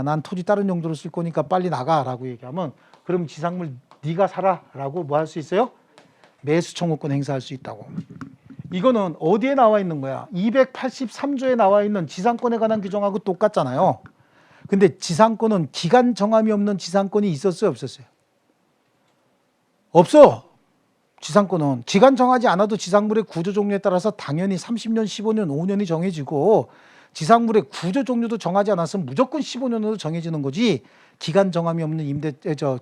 난 토지 다른 용도로 쓸 거니까 빨리 나가라고 얘기하면 그럼 지상물 네가 사라라고 뭐 할 수 있어요? 매수 청구권 행사할 수 있다고. 이거는 어디에 나와 있는 거야? 283조에 나와 있는 지상권에 관한 규정하고 똑같잖아요. 근데 지상권은 기간 정함이 없는 지상권이 있었어요, 없었어요? 없어. 지상권은 기간 정하지 않아도 지상물의 구조 종류에 따라서 당연히 30년, 15년, 5년이 정해지고, 지상물의 구조 종류도 정하지 않았으면 무조건 15년으로 정해지는 거지 기간 정함이 없는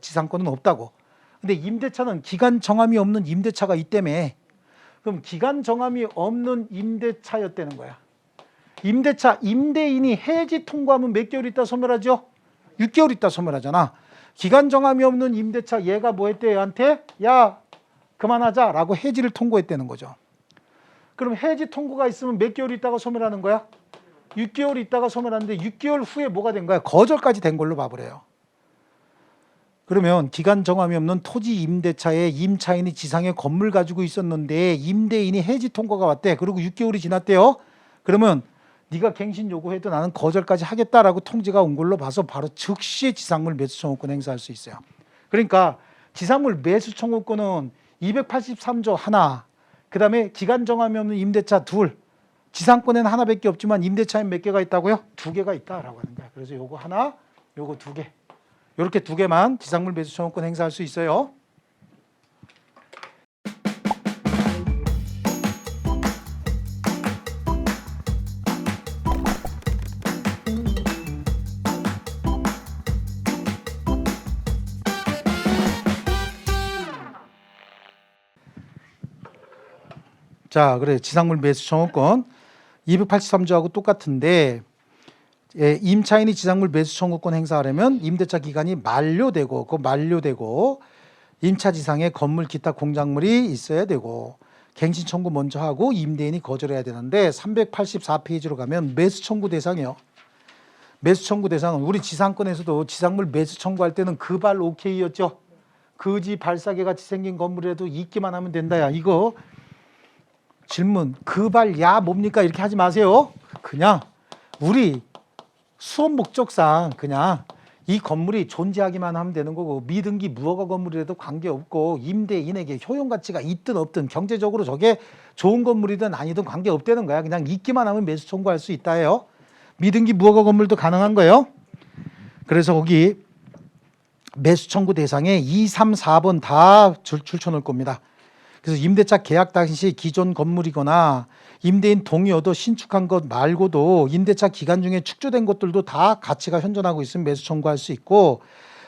지상권은 없다고. 근데 임대차는 기간 정함이 없는 임대차가 있다며. 그럼 기간 정함이 없는 임대차였다는 거야. 임대차 임대인이 해지 통고하면 몇 개월 있다 소멸하죠? 6개월 있다 소멸하잖아. 기간 정함이 없는 임대차 얘가 뭐 했대? 얘한테 야 그만하자라고 해지를 통고했다는 거죠. 그럼 해지 통고가 있으면 몇 개월 있다가 소멸하는 거야? 6개월 있다가 소멸하는데 6개월 후에 뭐가 된 거야? 거절까지 된 걸로 봐버려요. 그러면 기간 정함이 없는 토지 임대차에 임차인이 지상에 건물 가지고 있었는데 임대인이 해지 통과가 왔대. 그리고 6개월이 지났대요. 그러면 네가 갱신 요구해도 나는 거절까지 하겠다라고 통지가 온 걸로 봐서 바로 즉시 지상물 매수 청구권 행사할 수 있어요. 그러니까 지상물 매수 청구권은 283조 하나, 그 다음에 기간 정함이 없는 임대차 둘, 지상권에는 하나밖에 없지만 임대차엔 몇 개가 있다고요? 2개가 있다라고 하는 거야. 그래서 요거 하나, 요거 2개. 이렇게 2개만 지상물 매수 청구권 행사할 수 있어요. 자, 그래 지상물 매수 청구권 283조하고 똑같은데 임차인이 지상물 매수 청구권 행사하려면 임대차 기간이 만료되고 임차 지상에 건물 기타 공작물이 있어야 되고 갱신 청구 먼저 하고 임대인이 거절해야 되는데 384페이지로 가면 매수 청구 대상이요. 매수 청구 대상은 우리 지상권에서도 지상물 매수 청구할 때는 그발 오케이였죠. 그지 발사계 같이 생긴 건물이라도 있기만 하면 된다야. 이거 질문 그발 야 뭡니까 이렇게 하지 마세요. 그냥 우리 수업 목적상 그냥 이 건물이 존재하기만 하면 되는 거고 미등기 무허가 건물이라도 관계없고 임대인에게 효용 가치가 있든 없든 경제적으로 저게 좋은 건물이든 아니든 관계없다는 거야. 그냥 있기만 하면 매수 청구할 수 있다예요. 미등기 무허가 건물도 가능한 거예요. 그래서 거기 매수 청구 대상에 2, 3, 4번 다 줄쳐놓을 겁니다. 그래서 임대차 계약 당시 기존 건물이거나 임대인 동의 얻어 신축한 것 말고도 임대차 기간 중에 축조된 것들도 다 가치가 현존하고 있으면 매수 청구할 수 있고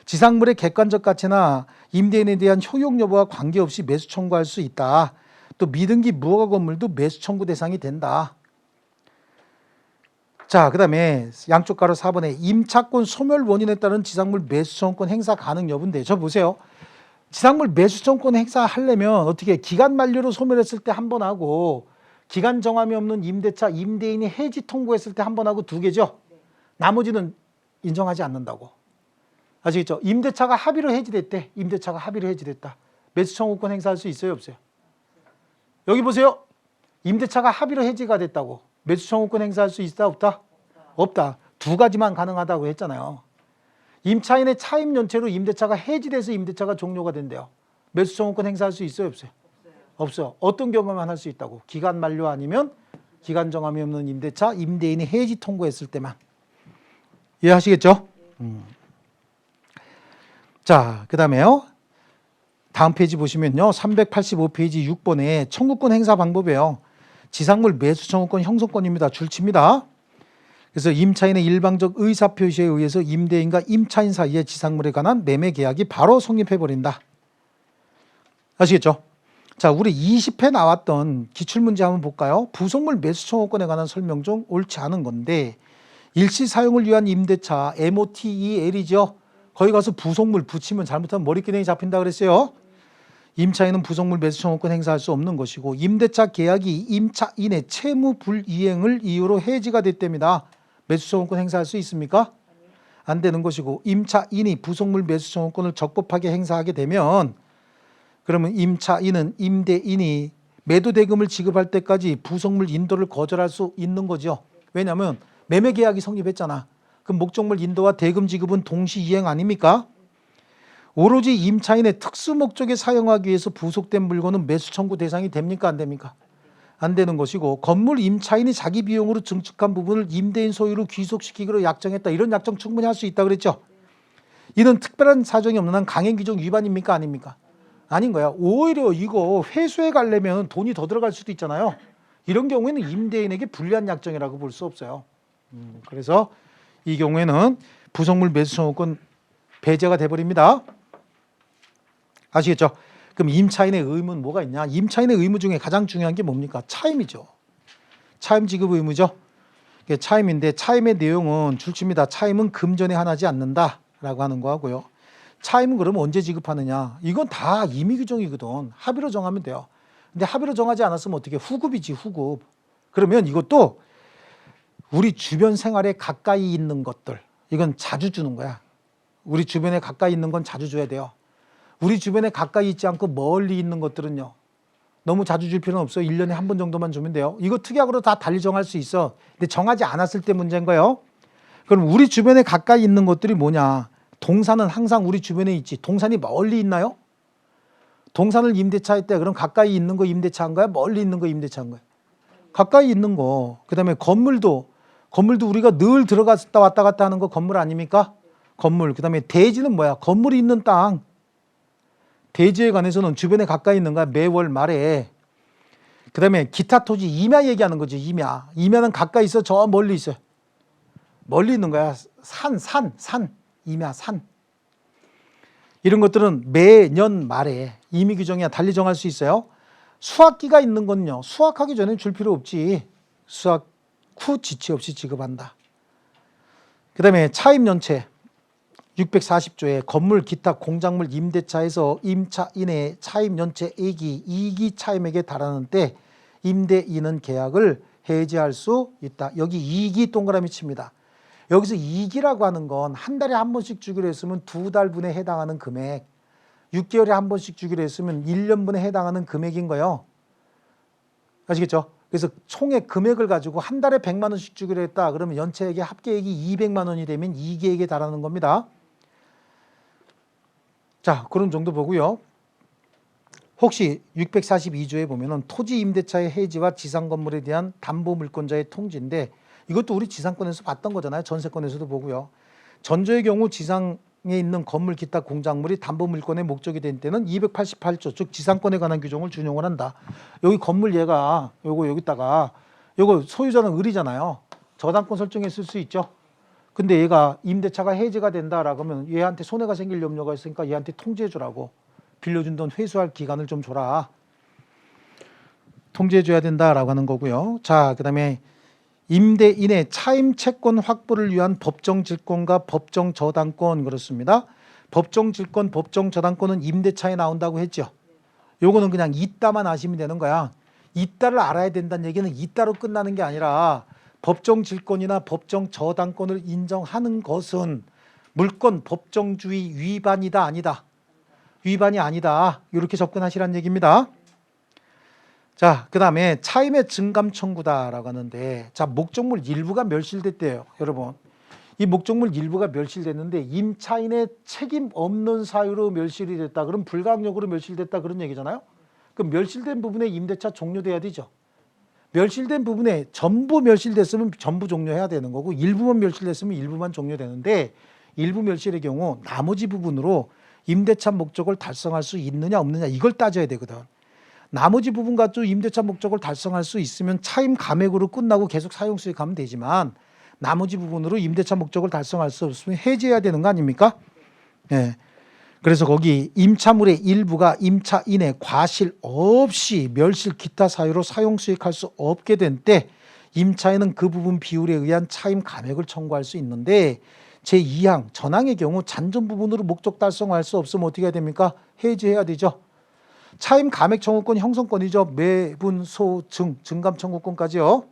지상물의 객관적 가치나 임대인에 대한 효용 여부와 관계없이 매수 청구할 수 있다. 또 미등기 무허가 건물도 매수 청구 대상이 된다. 자, 그 다음에 양쪽 가로 4번에 임차권 소멸 원인에 따른 지상물 매수 청구권 행사 가능 여부인데 저 보세요. 지상물 매수 청구권 행사하려면 어떻게 기간 만료로 소멸했을 때 한 번 하고 기간 정함이 없는 임대차 임대인이 해지 통보했을 때 한 번 하고 2개죠. 나머지는 인정하지 않는다고. 아시겠죠? 임대차가 합의로 해지됐대. 임대차가 합의로 해지됐다. 매수 청구권 행사할 수 있어요, 없어요? 여기 보세요. 임대차가 합의로 해지가 됐다고. 매수 청구권 행사할 수 있다, 없다? 없다. 2가지만 가능하다고 했잖아요. 임차인의 차임 연체로 임대차가 해지돼서 임대차가 종료가 된대요. 매수 청구권 행사할 수 있어요, 없어요? 없어요. 어떤 경우만 할 수 있다고? 기간 만료 아니면 기간 정함이 없는 임대차 임대인이 해지 통보했을 때만. 이해하시겠죠? 자, 그 다음에요. 다음 페이지 보시면요. 385페이지 6번에 청구권 행사 방법이에요. 지상물 매수 청구권 형성권입니다. 줄칩니다. 그래서 임차인의 일방적 의사표시에 의해서 임대인과 임차인 사이의 지상물에 관한 매매 계약이 바로 성립해버린다. 아시겠죠? 자, 우리 20회 나왔던 기출문제 한번 볼까요? 부속물 매수 청구권에 관한 설명 중 옳지 않은 건데 일시 사용을 위한 임대차 MOTEL이죠. 거기 가서 부속물 붙이면 잘못하면 머리끼리 잡힌다 그랬어요. 임차인은 부속물 매수 청구권 행사할 수 없는 것이고 임대차 계약이 임차인의 채무 불이행을 이유로 해지가 됐답니다. 매수 청구권 행사할 수 있습니까? 안 되는 것이고 임차인이 부속물 매수 청구권을 적법하게 행사하게 되면 그러면 임차인은 임대인이 매도 대금을 지급할 때까지 부속물 인도를 거절할 수 있는 거죠. 왜냐하면 매매 계약이 성립했잖아. 그럼 목적물 인도와 대금 지급은 동시 이행 아닙니까? 오로지 임차인의 특수 목적에 사용하기 위해서 부속된 물건은 매수 청구 대상이 됩니까? 안 됩니까? 안 되는 것이고 건물 임차인이 자기 비용으로 증축한 부분을 임대인 소유로 귀속시키기로 약정했다. 이런 약정 충분히 할 수 있다 그랬죠. 이는 특별한 사정이 없는 한 강행 규정 위반입니까? 아닙니까? 아닌 거야. 오히려 이거 회수해 가려면 돈이 더 들어갈 수도 있잖아요. 이런 경우에는 임대인에게 불리한 약정이라고 볼 수 없어요. 그래서 이 경우에는 부속물 매수 청구권 배제가 돼버립니다. 아시겠죠? 그럼 임차인의 의무는 뭐가 있냐? 임차인의 의무 중에 가장 중요한 게 뭡니까? 차임이죠. 차임 지급 의무죠. 차임인데 차임의 내용은 줄칩니다. 차임은 금전에 한하지 않는다라고 하는 거 하고요. 차임은 그러면 언제 지급하느냐? 이건 다 임의 규정이거든. 합의로 정하면 돼요. 근데 합의로 정하지 않았으면 어떻게? 후급이지, 후급. 그러면 이것도 우리 주변 생활에 가까이 있는 것들, 이건 자주 주는 거야. 우리 주변에 가까이 있는 건 자주 줘야 돼요. 우리 주변에 가까이 있지 않고 멀리 있는 것들은요. 너무 자주 줄 필요는 없어요. 1년에 한 번 정도만 주면 돼요. 이거 특약으로 다 달리 정할 수 있어. 근데 정하지 않았을 때 문제인 거예요. 그럼 우리 주변에 가까이 있는 것들이 뭐냐? 동산은 항상 우리 주변에 있지. 동산이 멀리 있나요? 동산을 임대차 할 때 그럼 가까이 있는 거 임대차 한 거야? 멀리 있는 거 임대차 한 거야? 가까이 있는 거. 그다음에 건물도 우리가 늘 들어갔다 왔다 갔다 하는 거 건물 아닙니까? 건물. 그다음에 대지는 뭐야? 건물이 있는 땅. 대지에 관해서는 주변에 가까이 있는 거야. 매월 말에. 그다음에 기타 토지 임야 얘기하는 거지. 임야는 가까이 있어. 저 멀리 있어요. 멀리 있는 거야. 산. 임야 산. 이런 것들은 매년 말에 임의 규정이야 달리 정할 수 있어요. 수확기가 있는 건요. 수확하기 전에 줄 필요 없지. 수확 후 지체 없이 지급한다. 그다음에 차임연체 640조에 건물, 기타, 공작물 임대차에서 임차인의 차임연체 액이 2기 차임액에 달하는 때 임대인은 계약을 해지할 수 있다. 여기 2기 동그라미 칩니다. 여기서 2기라고 하는 건 한 달에 한 번씩 주기로 했으면 2달분에 해당하는 금액, 6개월에 한 번씩 주기로 했으면 1년분에 해당하는 금액인 거예요. 아시겠죠? 그래서 총액 금액을 가지고 한 달에 100만 원씩 주기로 했다. 그러면 연체액의 합계액이 200만 원이 되면 2기액에 달하는 겁니다. 자, 그런 정도 보고요. 혹시 642조에 보면은 토지 임대차의 해지와 지상 건물에 대한 담보 물권자의 통지인데 이것도 우리 지상권에서 봤던 거잖아요. 전세권에서도 보고요. 전조의 경우 지상에 있는 건물, 기타, 공작물이 담보 물권의 목적이 된 때는 288조, 즉 지상권에 관한 규정을 준용을 한다. 여기 건물 얘가 요거 여기다가 요거 소유자는 을이잖아요. 저당권 설정했을 수 있죠. 근데 얘가 임대차가 해지가 된다라고 하면 얘한테 손해가 생길 염려가 있으니까 얘한테 통지해 주라고. 빌려준 돈 회수할 기간을 좀 줘라. 통지해 줘야 된다라고 하는 거고요. 자, 그다음에 임대인의 차임 채권 확보를 위한 법정 질권과 법정 저당권 그렇습니다. 법정 질권, 법정 저당권은 임대차에 나온다고 했죠. 요거는 그냥 있다만 아시면 되는 거야. 있다를 알아야 된다는 얘기는 있다로 끝나는 게 아니라 법정 질권이나 법정 저당권을 인정하는 것은 물권 법정주의 위반이다 아니다. 위반이 아니다. 이렇게 접근하시라는 얘기입니다. 자, 그 다음에 차임의 증감 청구다라고 하는데, 자, 목적물 일부가 멸실됐대요. 여러분, 이 목적물 일부가 멸실됐는데 임차인의 책임 없는 사유로 멸실이 됐다. 그럼 불가항력으로 멸실됐다 그런 얘기잖아요. 그럼 멸실된 부분에 임대차 종료돼야 되죠. 멸실된 부분에 전부 멸실됐으면 전부 종료해야 되는 거고 일부만 멸실됐으면 일부만 종료되는데 일부 멸실의 경우 나머지 부분으로 임대차 목적을 달성할 수 있느냐 없느냐 이걸 따져야 되거든. 나머지 부분 가지고 임대차 목적을 달성할 수 있으면 차임 감액으로 끝나고 계속 사용수익하면 되지만 나머지 부분으로 임대차 목적을 달성할 수 없으면 해지해야 되는 거 아닙니까? 네. 그래서 거기 임차물의 일부가 임차인의 과실 없이 멸실 기타 사유로 사용수익할 수 없게 된 때 임차인은 그 부분 비율에 의한 차임 감액을 청구할 수 있는데 제2항 전항의 경우 잔존 부분으로 목적 달성할 수 없으면 어떻게 해야 됩니까? 해지해야 되죠. 차임 감액 청구권 형성권이죠. 매분, 소, 증감 청구권까지요.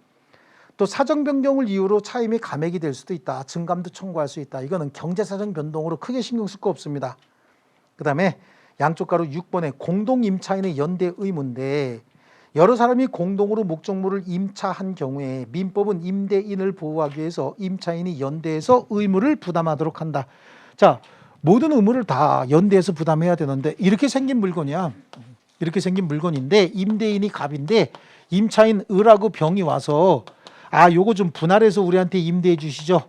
또 사정 변경을 이유로 차임이 감액이 될 수도 있다. 증감도 청구할 수 있다. 이거는 경제사정 변동으로 크게 신경 쓸 거 없습니다. 그 다음에 양쪽 가로 6번에 공동 임차인의 연대 의무인데 여러 사람이 공동으로 목적물을 임차한 경우에 민법은 임대인을 보호하기 위해서 임차인이 연대해서 의무를 부담하도록 한다. 자, 모든 의무를 다 연대해서 부담해야 되는데 이렇게 생긴 물건이야. 이렇게 생긴 물건인데 임대인이 갑인데 임차인 을하고 병이 와서 아 요거 좀 분할해서 우리한테 임대해 주시죠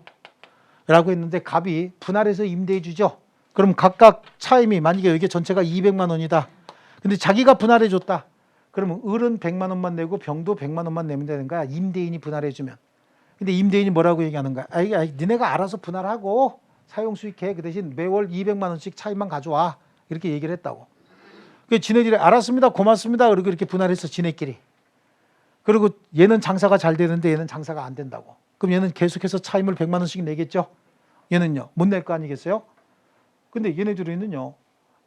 라고 했는데 갑이 분할해서 임대해 주죠. 그럼 각각 차임이 만약에 이게 전체가 200만 원이다. 근데 자기가 분할해 줬다. 그러면 을은 100만 원만 내고 병도 100만 원만 내면 되는 거야. 임대인이 분할해 주면. 근데 임대인이 뭐라고 얘기하는 거야? 니네가 알아서 분할하고 사용 수익해. 그 대신 매월 200만 원씩 차임만 가져와. 이렇게 얘기를 했다고. 그 지네들이 알았습니다. 고맙습니다. 그리고 이렇게 분할해서 지네끼리. 그리고 얘는 장사가 잘 되는데 얘는 장사가 안 된다고. 그럼 얘는 계속해서 차임을 100만 원씩 내겠죠. 얘는요. 못 낼 거 아니겠어요? 근데 얘네들은요.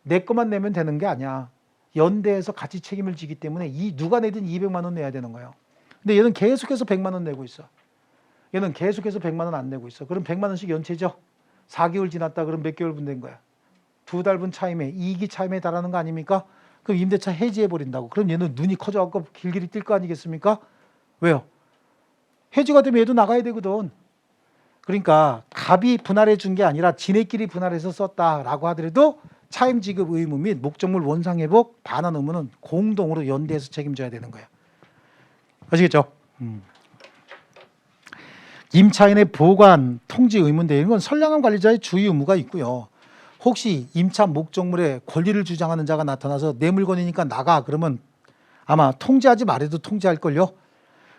내 것만 내면 되는 게 아니야. 연대해서 같이 책임을 지기 때문에 이 누가 내든 200만 원 내야 되는 거예요. 근데 얘는 계속해서 100만 원 내고 있어. 얘는 계속해서 100만 원 안 내고 있어. 그럼 100만 원씩 연체죠. 4개월 지났다 그럼 몇 개월분 된 거야? 2달분 차임에 이익이 차임에 달하는 거 아닙니까? 그럼 임대차 해지해 버린다고. 그럼 얘는 눈이 커져갖고 길길이 뛸 거 아니겠습니까? 왜요? 해지가 되면 얘도 나가야 되거든. 그러니까 갑이 분할해 준 게 아니라 지네끼리 분할해서 썼다라고 하더라도 차임 지급 의무 및 목적물 원상 회복 반환 의무는 공동으로 연대해서 책임져야 되는 거예요. 아시겠죠? 임차인의 보관 통지 의무인데 이건 선량한 관리자의 주의 의무가 있고요. 혹시 임차 목적물에 권리를 주장하는 자가 나타나서 내 물건이니까 나가 그러면 아마 통지하지 말아도 통지할걸요.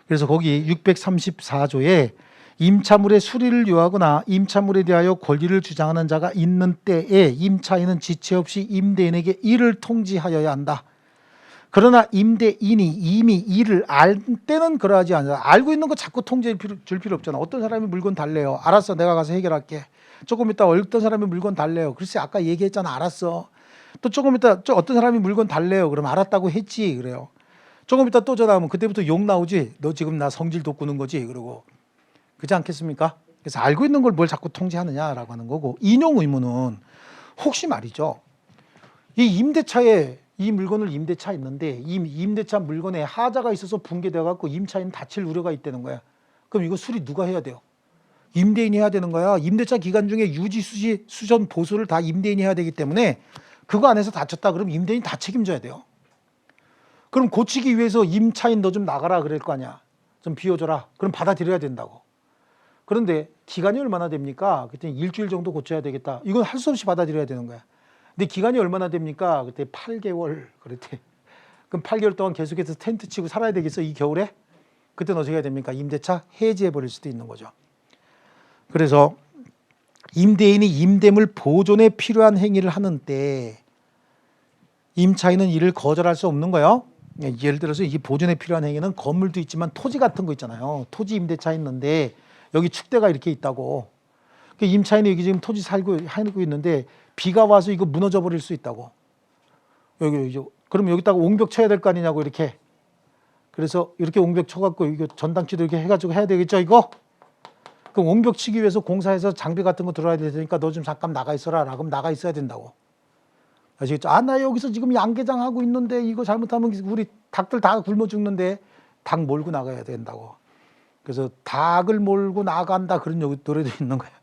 그래서 거기 634조에 임차물의 수리를 요하거나 임차물에 대하여 권리를 주장하는 자가 있는 때에 임차인은 지체 없이 임대인에게 이를 통지하여야 한다. 그러나 임대인이 이미 이를 알 때는 그러하지 않아. 알고 있는 거 자꾸 통지해 줄 필요 없잖아. 어떤 사람이 물건 달래요. 알았어, 내가 가서 해결할게. 조금 있다 어떤 사람이 물건 달래요. 글쎄 아까 얘기했잖아. 알았어. 또 조금 있다 어떤 사람이 물건 달래요. 그럼 알았다고 했지. 그래요. 조금 있다 또 전화하면 그때부터 욕 나오지. 너 지금 나 성질 돋구는 거지. 그러고 그렇지 않겠습니까? 그래서 알고 있는 걸 뭘 자꾸 통지하느냐라고 하는 거고, 인용 의무는 혹시 말이죠. 이 임대차에 이 물건을 임대차 있는데 이 임대차 물건에 하자가 있어서 붕괴되어 갖고 임차인 다칠 우려가 있다는 거야. 그럼 이거 수리 누가 해야 돼요? 임대인이 해야 되는 거야. 임대차 기간 중에 유지, 수지, 수전, 보수를 다 임대인이 해야 되기 때문에 그거 안에서 다쳤다 그러면 임대인이 다 책임져야 돼요. 그럼 고치기 위해서 임차인 너 좀 나가라 그럴 거 아니야. 좀 비워줘라. 그럼 받아들여야 된다고. 그런데 기간이 얼마나 됩니까? 그때 일주일 정도 고쳐야 되겠다. 이건 할 수 없이 받아들여야 되는 거야. 근데 기간이 얼마나 됩니까? 그때 8개월 그랬대. 그럼 8개월 동안 계속해서 텐트 치고 살아야 되겠어? 이 겨울에? 그때는 어떻게 해야 됩니까? 임대차 해지해 버릴 수도 있는 거죠. 그래서 임대인이 임대물 보존에 필요한 행위를 하는 때 임차인은 이를 거절할 수 없는 거예요. 예를 들어서 이게 보존에 필요한 행위는 건물도 있지만 토지 같은 거 있잖아요. 토지 임대차 있는데 여기 축대가 이렇게 있다고. 임차인이 여기 지금 토지 살고 있는데 비가 와서 이거 무너져 버릴 수 있다고. 그럼 여기다가 옹벽 쳐야 될 거 아니냐고 이렇게. 그래서 이렇게 옹벽 쳐갖고 이거 전단치도 이렇게 해가지고 해야 되겠죠 이거. 그럼 옹벽 치기 위해서 공사해서 장비 같은 거 들어야 되니까 너 좀 잠깐 나가 있어라. 그럼 나가 있어야 된다고. 아시겠죠? 아, 나 여기서 지금 양계장 하고 있는데 이거 잘못하면 우리 닭들 다 굶어 죽는데 닭 몰고 나가야 된다고. 그래서 닭을 몰고 나간다 그런 노래도 있는 거예요.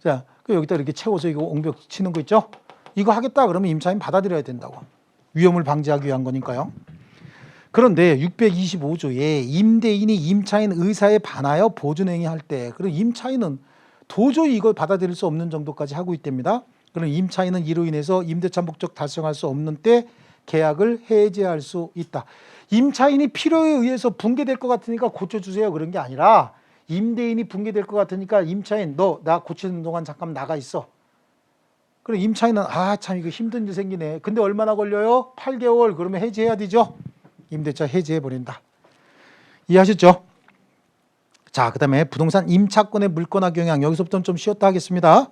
자, 여기다 이렇게 채워서 이거 옹벽 치는 거 있죠? 이거 하겠다 그러면 임차인 받아들여야 된다고. 위험을 방지하기 위한 거니까요. 그런데 625조에 임대인이 임차인 의사에 반하여 보존행위 할 때, 그럼 임차인은 도저히 이걸 받아들일 수 없는 정도까지 하고 있답니다. 그럼 임차인은 이로 인해서 임대차 목적 달성할 수 없는 때 계약을 해지할 수 있다. 임차인이 필요에 의해서 붕괴될 것 같으니까 고쳐주세요 그런 게 아니라 임대인이 붕괴될 것 같으니까 임차인 너 나 고치는 동안 잠깐 나가 있어. 그럼 임차인은 아 참 이거 힘든 일 생기네. 근데 얼마나 걸려요? 8개월. 그러면 해지해야 되죠. 임대차 해지해 버린다. 이해하셨죠? 자, 그다음에 부동산 임차권의 물권화 경향 여기서부터는 좀 쉬었다 하겠습니다.